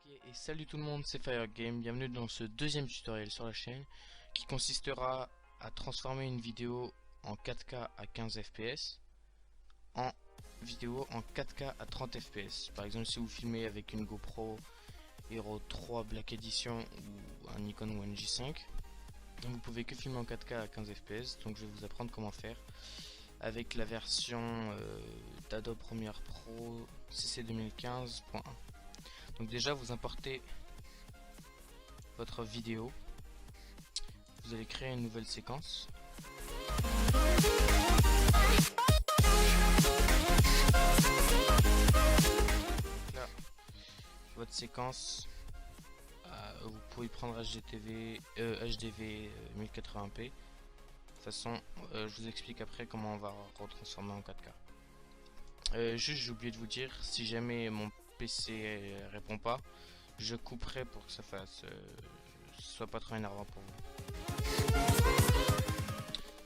Ok, et salut tout le monde, c'est FireGame, bienvenue dans ce deuxième tutoriel sur la chaîne qui consistera à transformer une vidéo en 4K à 15 fps en vidéo en 4K à 30 fps. Par exemple, si vous filmez avec une GoPro Hero 3 Black Edition ou un Nikon One J5, vous pouvez que filmer en 4K à 15 fps, donc je vais vous apprendre comment faire avec la version d'Adobe Premiere Pro CC 2015.1. Donc déjà vous importez votre vidéo, vous allez créer une nouvelle séquence. Donc là, votre séquence, vous pouvez prendre HDV 1080p. De toute façon, je vous explique après comment on va retransformer en 4K. Juste j'ai oublié de vous dire, si jamais mon PC répond pas, je couperai pour que ça fasse soit pas trop énervant pour vous.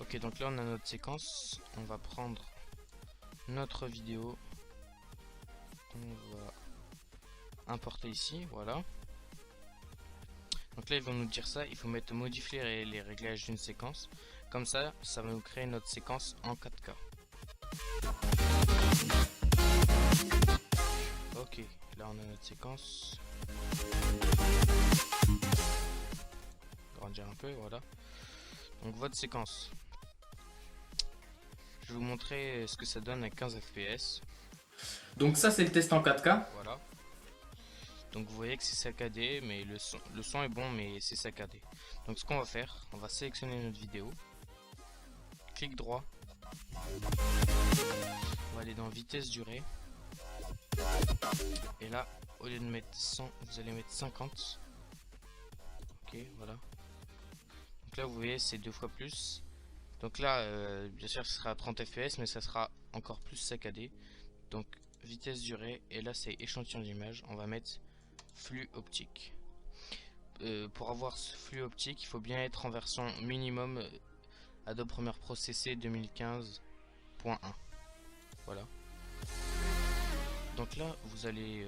Ok, donc là on a notre séquence, on va prendre notre vidéo, on va importer ici, voilà. Donc là ils vont nous dire ça, il faut mettre modifier les réglages d'une séquence, comme ça ça va nous créer notre séquence en 4K. Ok, là on a notre séquence. Grandir un peu, voilà. Donc votre séquence. Je vais vous montrer ce que ça donne à 15 fps. Donc ça c'est le test en 4K. Voilà. Donc vous voyez que c'est saccadé, mais le son est bon, mais c'est saccadé. Donc ce qu'on va faire, on va sélectionner notre vidéo. Clic droit. On va aller dans vitesse durée. Et là, au lieu de mettre 100, vous allez mettre 50. Ok, voilà. Donc là, vous voyez, c'est 2 fois plus. Donc là, bien sûr, ce sera à 30 fps, mais ça sera encore plus saccadé. Donc, vitesse durée. Et là, c'est échantillon d'image. On va mettre flux optique. Pour avoir ce flux optique, il faut bien être en version minimum Adobe Premiere Pro CC 2015.1. Voilà. Donc là, vous allez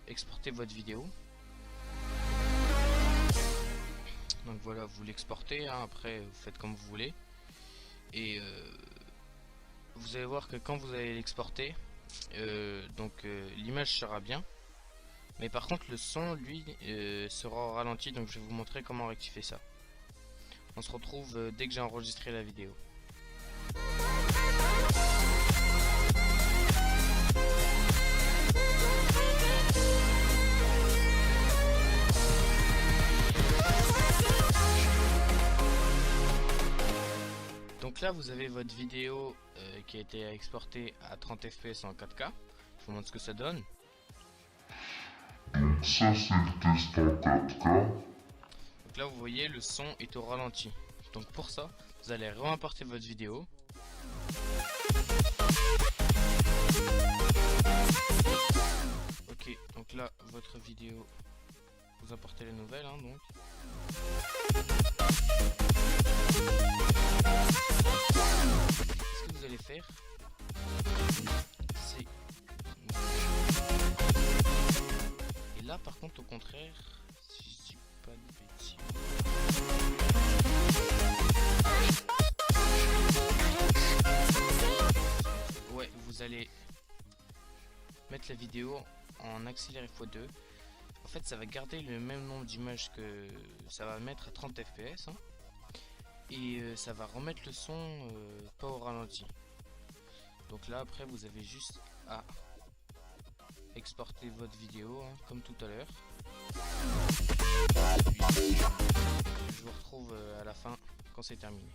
exporter votre vidéo. Donc voilà, vous l'exportez, hein, après vous faites comme vous voulez. Et vous allez voir que quand vous allez l'exporter, l'image sera bien. Mais par contre le son, lui, sera au ralenti, donc je vais vous montrer comment rectifier ça. On se retrouve dès que j'ai enregistré la vidéo. Donc là vous avez votre vidéo qui a été exportée à 30 fps en 4K. Je vous montre ce que ça donne. Donc ça c'est le test en 4K. Donc là vous voyez le son est au ralenti. Donc pour ça vous allez réimporter votre vidéo. Ok, donc là votre vidéo, vous importez les nouvelles, hein, donc. Ce que vous allez faire, c'est... Et là par contre au contraire, si je dis pas de bêtises... Ouais, vous allez mettre la vidéo en accéléré x2. En fait ça va garder le même nombre d'images que ça va mettre à 30 fps, hein. Et ça va remettre le son pas au ralenti. Donc là après vous avez juste à exporter votre vidéo, hein, comme tout à l'heure. Je vous retrouve à la fin quand c'est terminé.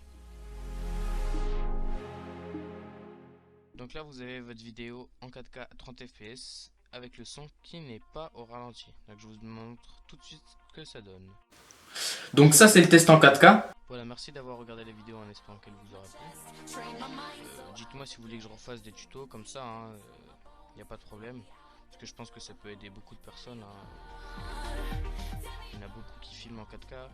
Donc là vous avez votre vidéo en 4K à 30 fps avec le son qui n'est pas au ralenti. Donc je vous montre tout de suite ce que ça donne. Donc ça c'est le test en 4K. Voilà, merci d'avoir regardé la vidéo en espérant qu'elle vous aura plu. Dites-moi si vous voulez que je refasse des tutos comme ça, hein, y a pas de problème. Parce que je pense que ça peut aider beaucoup de personnes, hein. Il y en a beaucoup qui filment en 4K.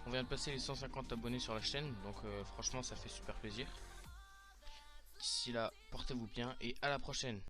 On vient de passer les 150 abonnés sur la chaîne, donc franchement ça fait super plaisir. D'ici là, portez-vous bien et à la prochaine.